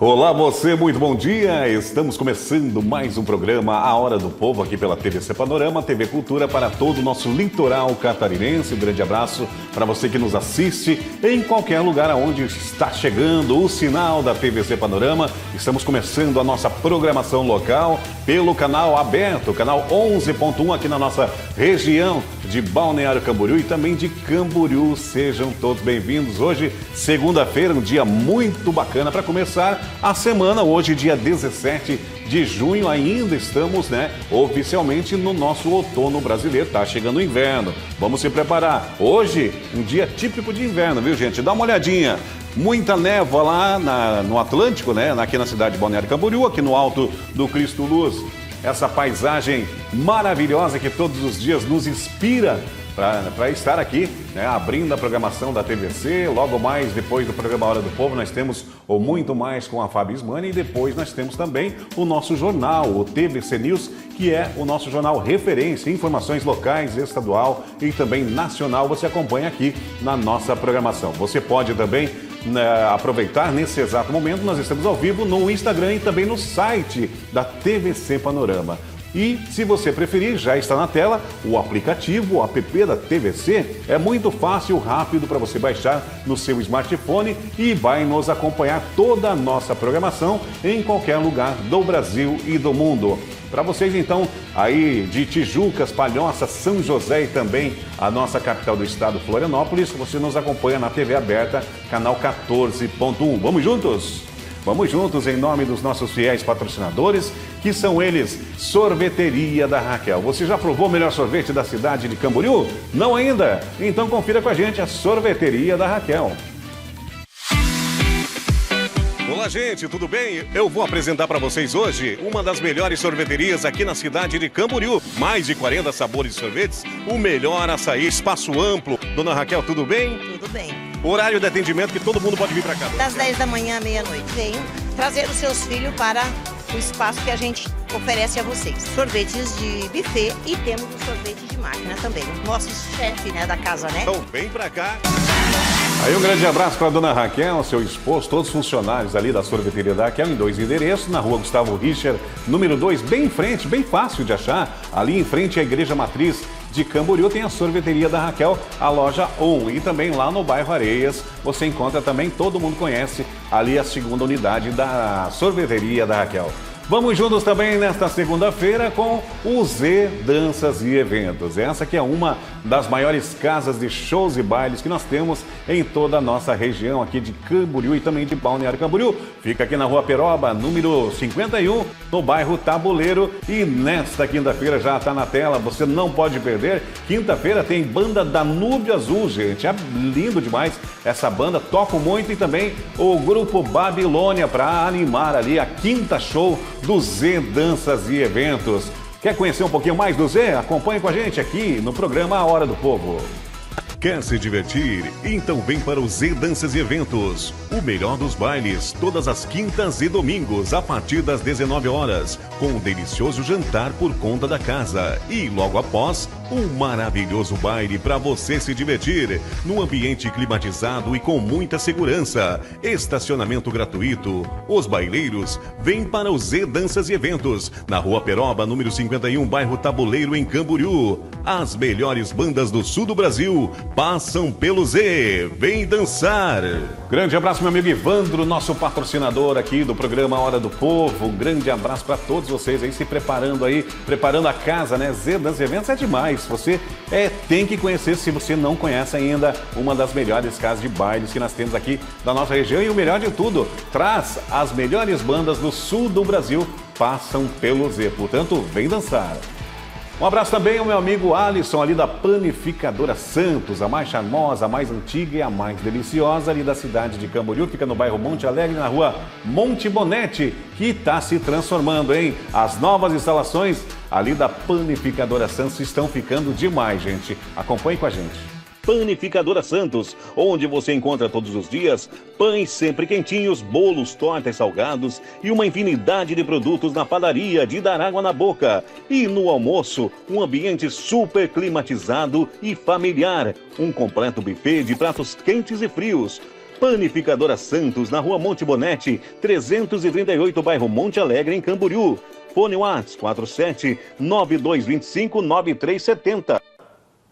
Olá você, muito bom dia! Estamos começando mais um programa A Hora do Povo aqui pela TVC Panorama, TV Cultura para todo o nosso litoral catarinense. Um grande abraço para você que nos assiste em qualquer lugar aonde está chegando o sinal da TVC Panorama. Estamos começando a nossa programação local pelo canal aberto, canal 11.1 aqui na nossa região de Balneário Camboriú e também de Camboriú. Sejam todos bem-vindos. Hoje, segunda-feira, um dia muito bacana para começar a semana. Hoje, dia 17 de junho, ainda estamos, oficialmente no nosso outono brasileiro. Tá chegando o inverno. Vamos se preparar. Hoje, um dia típico de inverno, viu, gente? Dá uma olhadinha. Muita névoa lá no Atlântico, aqui na cidade de Balneário Camboriú, aqui no alto do Cristo Luz. Essa paisagem maravilhosa que todos os dias nos inspira para estar aqui, abrindo a programação da TVC. Logo mais, depois do programa Hora do Povo, nós temos o Muito Mais com a Fábio Ismani e depois nós temos também o nosso jornal, o TVC News, que é o nosso jornal referência, informações locais, estadual e também nacional. Você acompanha aqui na nossa programação. Você pode também aproveitar nesse exato momento. Nós estamos ao vivo no Instagram e também no site da TVC Panorama. E, se você preferir, já está na tela o aplicativo, o app da TVC. É muito fácil, rápido para você baixar no seu smartphone e vai nos acompanhar toda a nossa programação em qualquer lugar do Brasil e do mundo. Para vocês, então, aí de Tijucas, Palhoça, São José e também a nossa capital do estado, Florianópolis, você nos acompanha na TV aberta, canal 14.1. Vamos juntos? Vamos juntos em nome dos nossos fiéis patrocinadores, que são eles, Sorveteria da Raquel. Você já provou o melhor sorvete da cidade de Camboriú? Não ainda? Então confira com a gente a Sorveteria da Raquel. Olá, gente, tudo bem? Eu vou apresentar para vocês hoje uma das melhores sorveterias aqui na cidade de Camboriú. Mais de 40 sabores de sorvetes, o melhor açaí, espaço amplo. Dona Raquel, tudo bem? Tudo bem. Horário de atendimento que todo mundo pode vir para cá. Das 10 da manhã à meia-noite. Venham trazer os seus filhos para o espaço que a gente oferece a vocês. Sorvetes de buffet e temos o sorvete de máquina também. Nosso chefe, da casa, Então vem para cá. Aí um grande abraço para a dona Raquel, seu esposo, todos os funcionários ali da Sorveteria da Raquel, em 2 endereços, na rua Gustavo Richer, número 2, bem em frente, bem fácil de achar. Ali em frente à Igreja Matriz de Camboriú tem a Sorveteria da Raquel, a loja 1. E também lá no bairro Areias, você encontra também, todo mundo conhece, ali a segunda unidade da Sorveteria da Raquel. Vamos juntos também nesta segunda-feira com o Z Danças e Eventos. Essa que é uma das maiores casas de shows e bailes que nós temos em toda a nossa região aqui de Camboriú e também de Balneário Camboriú. Fica aqui na Rua Peroba, número 51, no bairro Tabuleiro. E nesta quinta-feira já está na tela, você não pode perder. Quinta-feira tem banda Danúbio Azul, gente. É lindo demais essa banda, toca muito. E também o grupo Babilônia para animar ali a quinta show do Z Danças e Eventos. Quer conhecer um pouquinho mais do Z? Acompanhe com a gente aqui no programa A Hora do Povo. Quer se divertir? Então vem para o Z Danças e Eventos. O melhor dos bailes, todas as quintas e domingos, a partir das 19 horas, com um delicioso jantar por conta da casa. E logo após, um maravilhoso baile para você se divertir, num ambiente climatizado e com muita segurança. Estacionamento gratuito. Os baileiros vêm para o Z Danças e Eventos, na Rua Peroba, número 51, bairro Tabuleiro, em Camboriú. As melhores bandas do sul do Brasil passam pelo Z. Vem dançar! Grande abraço, meu amigo Ivandro, nosso patrocinador aqui do programa Hora do Povo. Um grande abraço para todos vocês aí, se preparando aí, preparando a casa, Z Danças e Eventos é demais. Você tem que conhecer, se você não conhece ainda, uma das melhores casas de bailes que nós temos aqui da nossa região. E o melhor de tudo, traz as melhores bandas do sul do Brasil, passam pelo Z. Portanto, vem dançar! Um abraço também ao meu amigo Alisson, ali da Panificadora Santos, a mais charmosa, a mais antiga e a mais deliciosa ali da cidade de Camboriú. Fica no bairro Monte Alegre, na rua Monte Bonete, que está se transformando, hein? As novas instalações ali da Panificadora Santos estão ficando demais, gente. Acompanhe com a gente. Panificadora Santos, onde você encontra todos os dias pães sempre quentinhos, bolos, tortas, salgados e uma infinidade de produtos na padaria de dar água na boca. E no almoço, um ambiente super climatizado e familiar. Um completo buffet de pratos quentes e frios. Panificadora Santos, na Rua Monte Bonete, 338, bairro Monte Alegre, em Camboriú. Fone WhatsApp 47-9225-9370.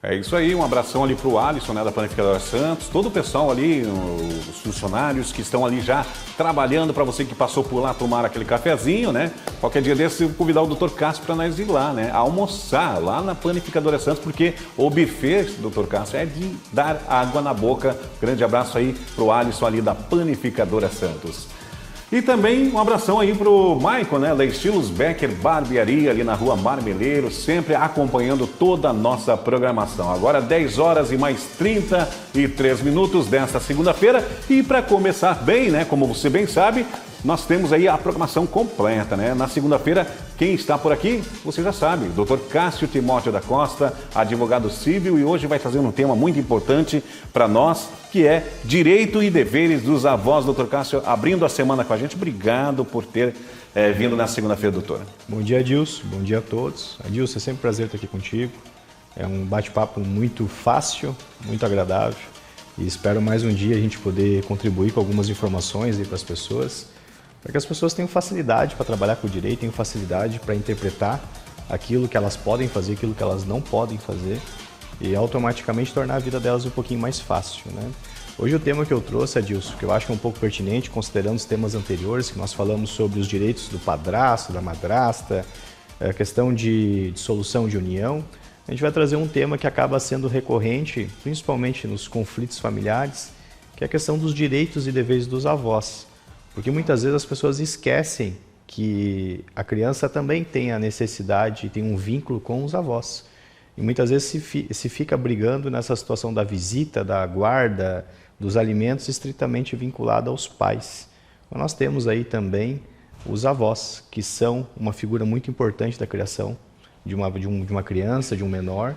É isso aí, um abração ali pro Alisson, né, da Panificadora Santos, todo o pessoal ali, os funcionários que estão ali já trabalhando, para você que passou por lá tomar aquele cafezinho, né? Qualquer dia desse, eu vou convidar o Dr. Cássio para nós ir lá, né? Almoçar lá na Panificadora Santos, porque o buffet, Dr. Cássio, é de dar água na boca. Grande abraço aí pro Alisson ali da Panificadora Santos. E também um abração aí pro Maicon, né, da Estilos Becker Barbearia, ali na Rua Marmeleiro, sempre acompanhando toda a nossa programação. Agora 10 horas e mais 33 minutos desta segunda-feira. E para começar bem, né, como você bem sabe, nós temos aí a programação completa, né? Na segunda-feira, quem está por aqui, você já sabe, Dr. Cássio Timóteo da Costa, advogado civil, e hoje vai trazer um tema muito importante para nós, que é direito e deveres dos avós. Dr. Cássio, abrindo a semana com a gente, obrigado por ter vindo na segunda-feira, doutor. Bom dia, Adilson, bom dia a todos. Adilson, é sempre um prazer estar aqui contigo, é um bate-papo muito fácil, muito agradável, e espero mais um dia a gente poder contribuir com algumas informações aí para as pessoas, para que as pessoas tenham facilidade para trabalhar com o direito, tenham facilidade para interpretar aquilo que elas podem fazer, aquilo que elas não podem fazer, e automaticamente tornar a vida delas um pouquinho mais fácil, né? Hoje o tema que eu trouxe, Adilson, que eu acho que é um pouco pertinente, considerando os temas anteriores, que nós falamos sobre os direitos do padrasto, da madrasta, a questão de dissolução de união, a gente vai trazer um tema que acaba sendo recorrente, principalmente nos conflitos familiares, que é a questão dos direitos e deveres dos avós. Porque muitas vezes as pessoas esquecem que a criança também tem a necessidade, tem um vínculo com os avós. E muitas vezes se fica brigando nessa situação da visita, da guarda, dos alimentos estritamente vinculada aos pais. Então, nós temos aí também os avós, que são uma figura muito importante da criação de uma criança, de um menor,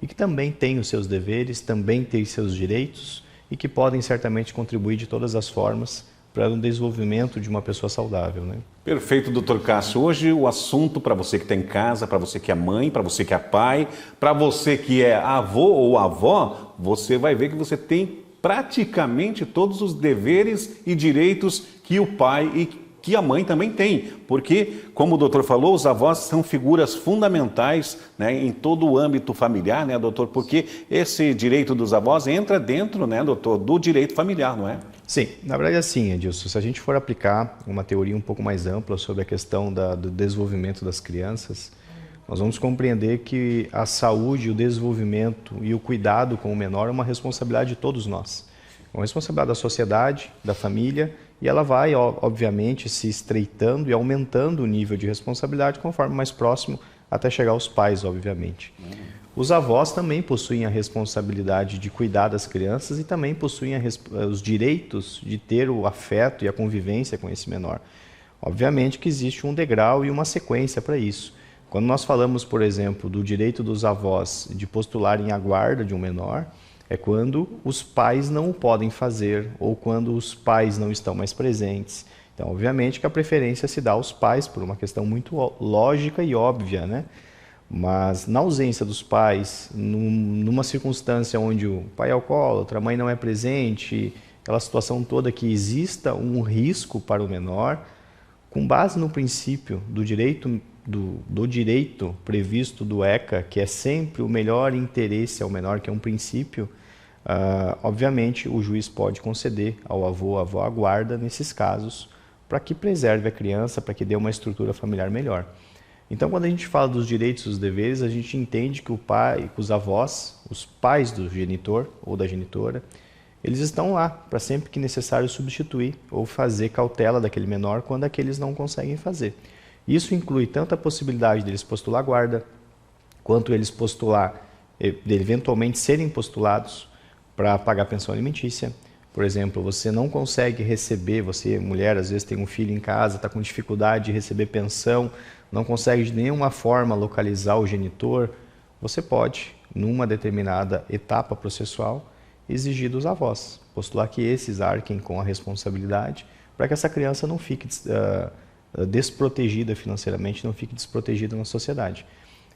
e que também têm os seus deveres, também têm seus direitos e que podem certamente contribuir de todas as formas para o desenvolvimento de uma pessoa saudável, né? Perfeito, doutor Cássio. Hoje o assunto para você que está em casa, para você que é mãe, para você que é pai, para você que é avô ou avó, você vai ver que você tem praticamente todos os deveres e direitos que o pai e que a mãe também tem, porque, como o doutor falou, os avós são figuras fundamentais, né, em todo o âmbito familiar, né, doutor? Porque esse direito dos avós entra dentro, né, doutor, do direito familiar, não é? Sim, na verdade é assim, Edilson, se a gente for aplicar uma teoria um pouco mais ampla sobre a questão do desenvolvimento das crianças, nós vamos compreender que a saúde, o desenvolvimento e o cuidado com o menor é uma responsabilidade de todos nós. É uma responsabilidade da sociedade, da família, e ela vai, obviamente, se estreitando e aumentando o nível de responsabilidade conforme mais próximo até chegar aos pais, obviamente. Os avós também possuem a responsabilidade de cuidar das crianças e também possuem os direitos de ter o afeto e a convivência com esse menor. Obviamente que existe um degrau e uma sequência para isso. Quando nós falamos, por exemplo, do direito dos avós de postularem a guarda de um menor, é quando os pais não o podem fazer ou quando os pais não estão mais presentes. Então, obviamente que a preferência se dá aos pais por uma questão muito lógica e óbvia, né? Mas na ausência dos pais, numa circunstância onde o pai é alcoólatra, a mãe não é presente, aquela situação toda que exista um risco para o menor, com base no princípio do direito previsto do ECA, que é sempre o melhor interesse ao menor, que é um princípio, obviamente o juiz pode conceder ao avô, à avó a guarda nesses casos, para que preserve a criança, para que dê uma estrutura familiar melhor. Então, quando a gente fala dos direitos e dos deveres, a gente entende que o pai, que os avós, os pais do genitor ou da genitora, eles estão lá para sempre que necessário substituir ou fazer cautela daquele menor quando aqueles não conseguem fazer. Isso inclui tanto a possibilidade deles postular guarda, quanto eles eventualmente serem postulados para pagar pensão alimentícia. Por exemplo, você não consegue receber, você, mulher, às vezes tem um filho em casa, está com dificuldade de receber pensão, não consegue de nenhuma forma localizar o genitor, você pode, numa determinada etapa processual, exigir dos avós, postular que esses arquem com a responsabilidade para que essa criança não fique desprotegida financeiramente, não fique desprotegida na sociedade.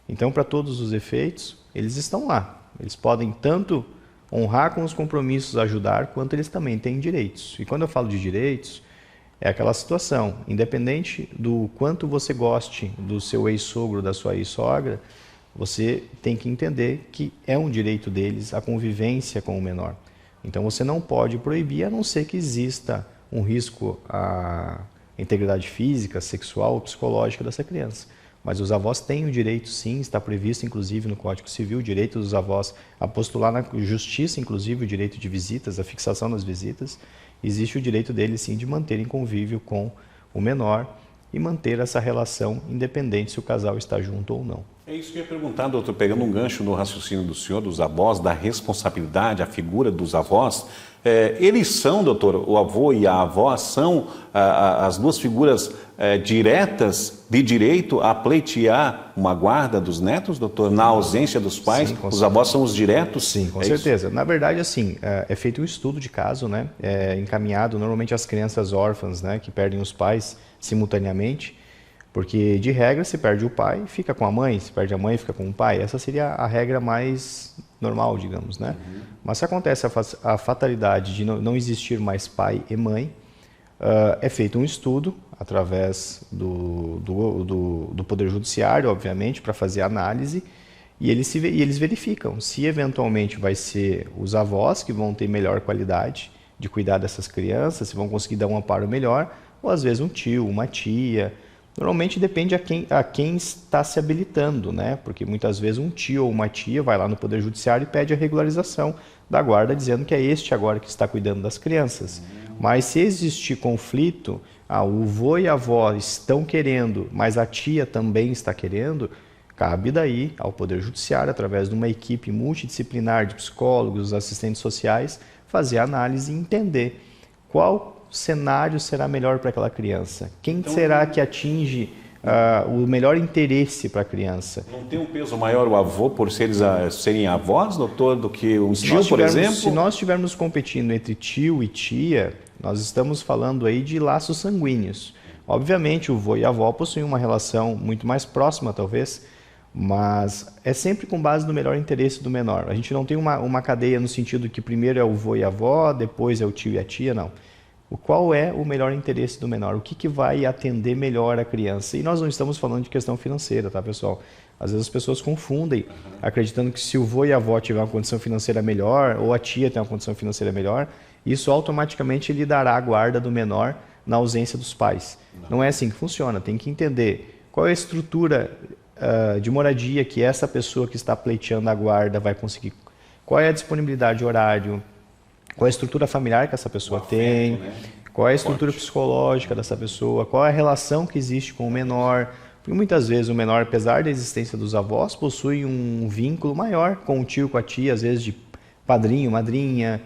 Então, para todos os efeitos, eles estão lá. Eles podem tanto honrar com os compromissos, ajudar, quanto eles também têm direitos. E quando eu falo de direitos, é aquela situação, independente do quanto você goste do seu ex-sogro, da sua ex-sogra, você tem que entender que é um direito deles a convivência com o menor. Então você não pode proibir, a não ser que exista um risco à integridade física, sexual ou psicológica dessa criança. Mas os avós têm o direito, sim, está previsto inclusive no Código Civil, o direito dos avós a postular na justiça, inclusive o direito de visitas, a fixação das visitas. Existe o direito deles, sim, de manterem convívio com o menor e manter essa relação independente se o casal está junto ou não. É isso que eu ia perguntar, doutor, pegando um gancho no raciocínio do senhor, dos avós, da responsabilidade, a figura dos avós. Eles são, doutor, o avô e a avó são as duas figuras diretas de direito a pleitear uma guarda dos netos, doutor, na ausência dos pais? Sim, os avós são os diretos? Sim, com certeza. Isso? Na verdade, assim, é feito um estudo de caso, né? Encaminhado normalmente às crianças órfãs, né, que perdem os pais simultaneamente, porque de regra se perde o pai, fica com a mãe, se perde a mãe, fica com o pai. Essa seria a regra mais normal, digamos, né? Uhum. Mas se acontece a fatalidade de não existir mais pai e mãe, é feito um estudo através do Poder Judiciário, obviamente, para fazer análise, e eles verificam se eventualmente vai ser os avós que vão ter melhor qualidade de cuidar dessas crianças, se vão conseguir dar um amparo melhor, ou às vezes um tio, uma tia. Normalmente depende a quem está se habilitando, né? Porque muitas vezes um tio ou uma tia vai lá no Poder Judiciário e pede a regularização da guarda, dizendo que é este agora que está cuidando das crianças. Mas se existir conflito, o vô e a avó estão querendo, mas a tia também está querendo, cabe daí ao Poder Judiciário, através de uma equipe multidisciplinar de psicólogos, assistentes sociais, fazer a análise e entender qual cenário será melhor para aquela criança. Quem será que atinge o melhor interesse para a criança? Não tem um peso maior o avô por serem avós, doutor, do que um tio, por exemplo? Se nós estivermos competindo entre tio e tia, nós estamos falando aí de laços sanguíneos. Obviamente, o vô e a avó possuem uma relação muito mais próxima, talvez, mas é sempre com base no melhor interesse do menor. A gente não tem uma cadeia no sentido que primeiro é o vô e a avó, depois é o tio e a tia, não. Qual é o melhor interesse do menor? O que vai atender melhor a criança? E nós não estamos falando de questão financeira, tá, pessoal? Às vezes as pessoas confundem, acreditando que se o vô e a avó tiver uma condição financeira melhor, ou a tia tem uma condição financeira melhor, isso automaticamente lhe dará a guarda do menor na ausência dos pais. Não é assim que funciona. Tem que entender qual é a estrutura de moradia que essa pessoa que está pleiteando a guarda vai conseguir. Qual é a disponibilidade de horário, qual é a estrutura familiar que essa pessoa tem, qual é a estrutura psicológica dessa pessoa, qual é a relação que existe com o menor. Porque muitas vezes o menor, apesar da existência dos avós, possui um vínculo maior com o tio, com a tia, às vezes de padrinho, madrinha.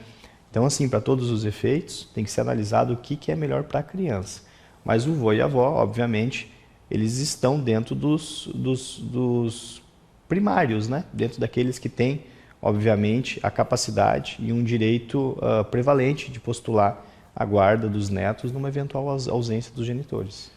Então, assim, para todos os efeitos, tem que ser analisado o que é melhor para a criança. Mas o vô e a avó, obviamente, eles estão dentro dos primários, né? Dentro daqueles que têm, obviamente, a capacidade e um direito prevalente de postular a guarda dos netos numa eventual ausência dos genitores.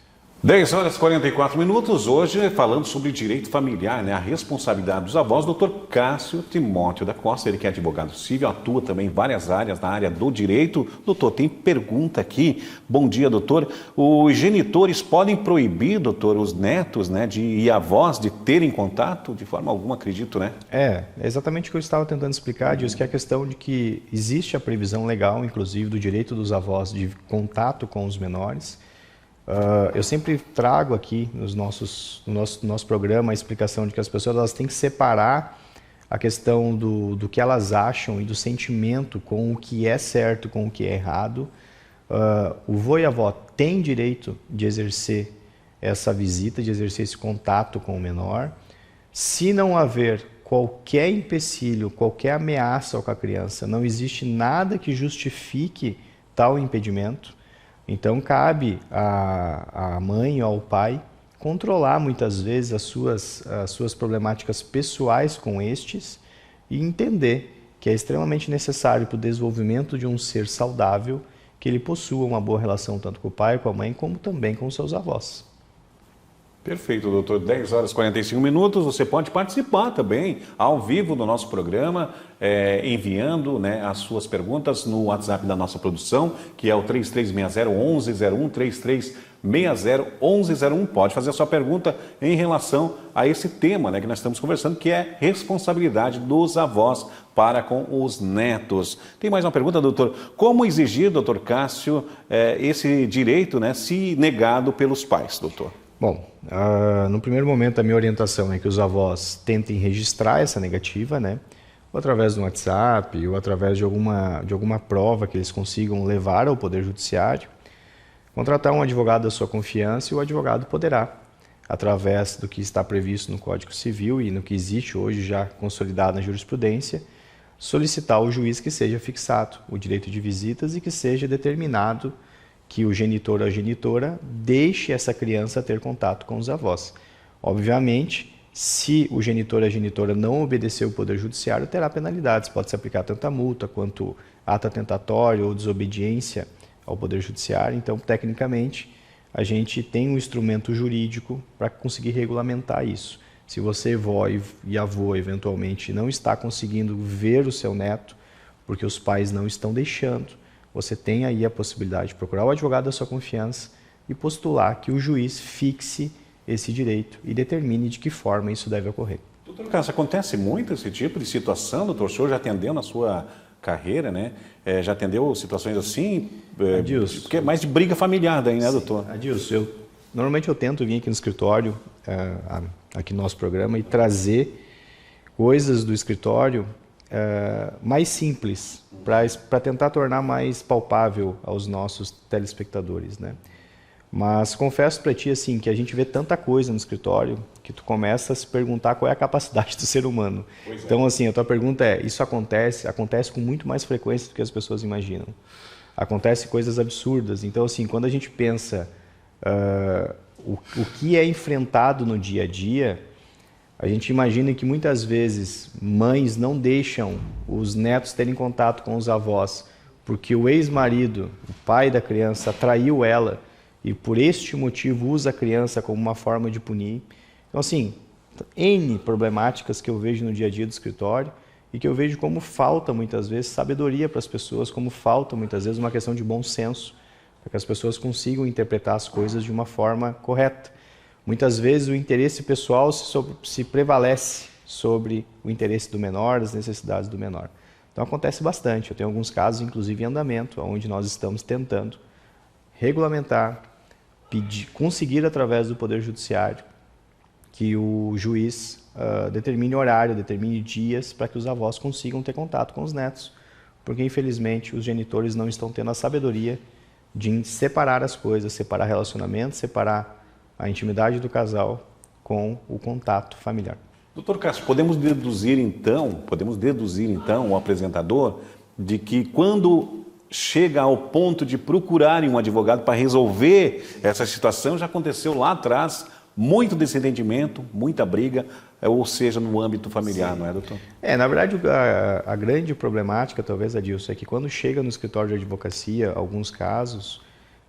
10 horas e 44 minutos, hoje falando sobre direito familiar, né? A responsabilidade dos avós. Dr. Cássio Timóteo da Costa, ele que é advogado civil, atua também em várias áreas na área do direito. Doutor, tem pergunta aqui. Bom dia, doutor. Os genitores podem proibir, doutor, os netos, né, e avós de terem contato? De forma alguma, acredito, né? É exatamente o que eu estava tentando explicar, Dias, que é a questão de que existe a previsão legal, inclusive, do direito dos avós de contato com os menores. Eu sempre trago aqui no nosso programa a explicação de que as pessoas elas têm que separar a questão do que elas acham e do sentimento com o que é certo, com o que é errado. O vô e a avó têm direito de exercer essa visita, de exercer esse contato com o menor. Se não haver qualquer empecilho, qualquer ameaça com a criança, não existe nada que justifique tal impedimento. Então, cabe à mãe ou ao pai controlar muitas vezes as suas problemáticas pessoais com estes e entender que é extremamente necessário para o desenvolvimento de um ser saudável que ele possua uma boa relação tanto com o pai, com a mãe, como também com os seus avós. Perfeito, doutor. 10 horas e 45 minutos. Você pode participar também ao vivo do nosso programa, enviando, né, as suas perguntas no WhatsApp da nossa produção, que é o 3360-1101, 3360-1101. Pode fazer a sua pergunta em relação a esse tema, né, que nós estamos conversando, que é responsabilidade dos avós para com os netos. Tem mais uma pergunta, doutor. Como exigir, doutor Cássio, esse direito, né, se negado pelos pais, doutor? Bom, no primeiro momento a minha orientação é que os avós tentem registrar essa negativa, né? Ou através do WhatsApp, ou através de alguma prova que eles consigam levar ao Poder Judiciário, contratar um advogado da sua confiança e o advogado poderá, através do que está previsto no Código Civil e no que existe hoje já consolidado na jurisprudência, solicitar ao juiz que seja fixado o direito de visitas e que seja determinado que o genitor ou a genitora deixe essa criança ter contato com os avós. Obviamente, se o genitor ou a genitora não obedecer o Poder Judiciário, terá penalidades. Pode-se aplicar tanto a multa quanto ato atentatório ou desobediência ao Poder Judiciário. Então, tecnicamente, a gente tem um instrumento jurídico para conseguir regulamentar isso. Se você, vó e avô, eventualmente não está conseguindo ver o seu neto, porque os pais não estão deixando, você tem aí a possibilidade de procurar o advogado da sua confiança e postular que o juiz fixe esse direito e determine de que forma isso deve ocorrer. Doutor Cássio, acontece muito esse tipo de situação, doutor? O senhor já atendeu na sua carreira, né? Já atendeu situações assim? Adilson, porque é mais de briga familiar daí, né, doutor? Adilson, normalmente eu tento vir aqui no escritório, aqui no nosso programa, e trazer coisas do escritório mais simples, para tentar tornar mais palpável aos nossos telespectadores, né? Mas confesso para ti assim, que a gente vê tanta coisa no escritório que tu começa a se perguntar qual é a capacidade do ser humano. Então assim, a tua pergunta é, isso acontece com muito mais frequência do que as pessoas imaginam. Acontece coisas absurdas. Então assim, quando a gente pensa o que é enfrentado no dia a dia, a gente imagina que muitas vezes mães não deixam os netos terem contato com os avós porque o ex-marido, o pai da criança, traiu ela e por este motivo usa a criança como uma forma de punir. Então assim, N problemáticas que eu vejo no dia a dia do escritório e que eu vejo como falta muitas vezes sabedoria para as pessoas, como falta muitas vezes uma questão de bom senso, para que as pessoas consigam interpretar as coisas de uma forma correta. Muitas vezes o interesse pessoal se prevalece sobre o interesse do menor, das necessidades do menor. Então acontece bastante. Eu tenho alguns casos, inclusive em andamento, onde nós estamos tentando regulamentar, conseguir através do Poder Judiciário que o juiz determine horário, determine dias para que os avós consigam ter contato com os netos, porque infelizmente os genitores não estão tendo a sabedoria de separar as coisas, separar relacionamentos, separar a intimidade do casal com o contato familiar. Doutor Cássio, podemos deduzir então, o apresentador, de que quando chega ao ponto de procurarem um advogado para resolver essa situação, já aconteceu lá atrás muito desentendimento, muita briga, ou seja, no âmbito familiar, não é, doutor? Na verdade, a grande problemática, talvez, Adilson, é que quando chega no escritório de advocacia, alguns casos,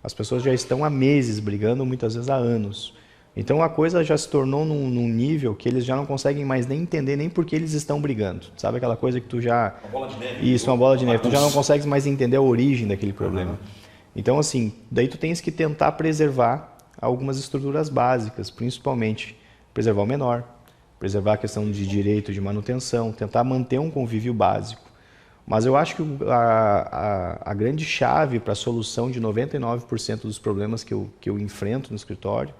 as pessoas já estão há meses brigando, muitas vezes há anos. Então a coisa já se tornou num nível que eles já não conseguem mais nem entender nem por que eles estão brigando. Sabe aquela coisa que tu já... Uma bola de neve. Isso, uma bola de neve. Tu já não consegues mais entender a origem daquele problema. Então assim, daí tu tens que tentar preservar algumas estruturas básicas, principalmente preservar o menor, preservar a questão de direito de manutenção, tentar manter um convívio básico. Mas eu acho que a grande chave para a solução de 99% dos problemas que eu enfrento no escritório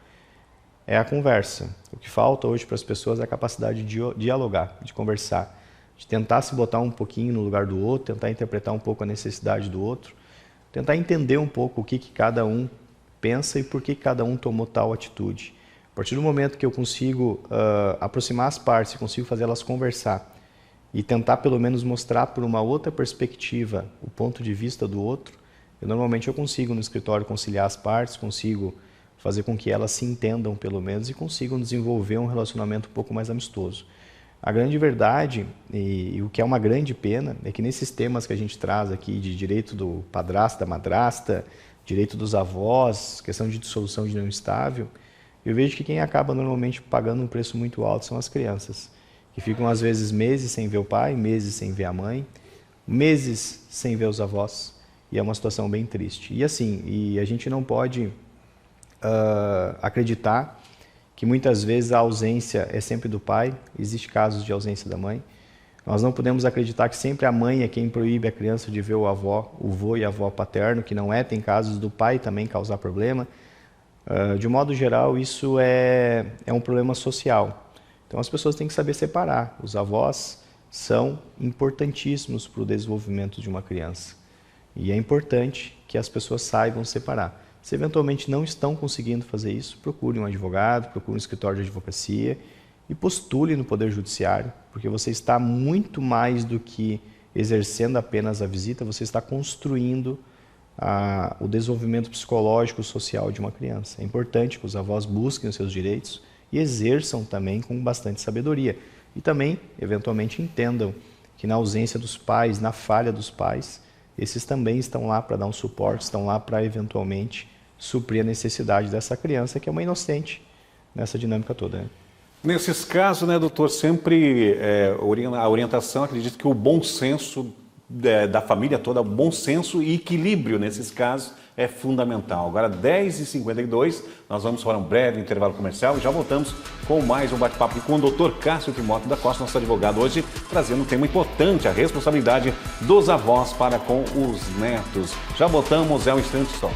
é a conversa. O que falta hoje para as pessoas é a capacidade de dialogar, de conversar, de tentar se botar um pouquinho no lugar do outro, tentar interpretar um pouco a necessidade do outro, tentar entender um pouco o que cada um pensa e por que cada um tomou tal atitude. A partir do momento que eu consigo aproximar as partes, consigo fazer elas conversar, e tentar pelo menos mostrar por uma outra perspectiva o ponto de vista do outro, normalmente eu consigo no escritório conciliar as partes, consigo fazer com que elas se entendam pelo menos e consigam desenvolver um relacionamento um pouco mais amistoso. A grande verdade, e o que é uma grande pena, é que nesses temas que a gente traz aqui de direito do padrasto, da madrasta, direito dos avós, questão de dissolução de união estável, Eu vejo que quem acaba normalmente pagando um preço muito alto são as crianças, que ficam às vezes meses sem ver o pai, meses sem ver a mãe, meses sem ver os avós, e é uma situação bem triste. E a gente não pode acreditar que muitas vezes a ausência é sempre do pai, existe casos de ausência da mãe. Nós não podemos acreditar que sempre a mãe é quem proíbe a criança de ver o avô e a avó paterno, que não é, tem casos do pai também causar problema. De um modo geral, isso é um problema social. Então as pessoas têm que saber separar. Os avós são importantíssimos para o desenvolvimento de uma criança. E é importante que as pessoas saibam separar. Se eventualmente não estão conseguindo fazer isso, procure um advogado, procure um escritório de advocacia e postule no Poder Judiciário, porque você está muito mais do que exercendo apenas a visita, você está construindo o desenvolvimento psicológico e social de uma criança. É importante que os avós busquem os seus direitos e exerçam também com bastante sabedoria. E também, eventualmente, entendam que na ausência dos pais, na falha dos pais, esses também estão lá para dar um suporte, estão lá para, eventualmente, suprir a necessidade dessa criança, que é uma inocente nessa dinâmica toda, né? Nesses casos, né, doutor, sempre a orientação acredita que o bom senso da família toda, o bom senso e equilíbrio nesses casos é fundamental. Agora, 10h52, nós vamos para um breve intervalo comercial e já voltamos com mais um bate-papo com o doutor Cássio Timóteo da Costa, nosso advogado, hoje trazendo um tema importante, a responsabilidade dos avós para com os netos. Já voltamos, é um instante só.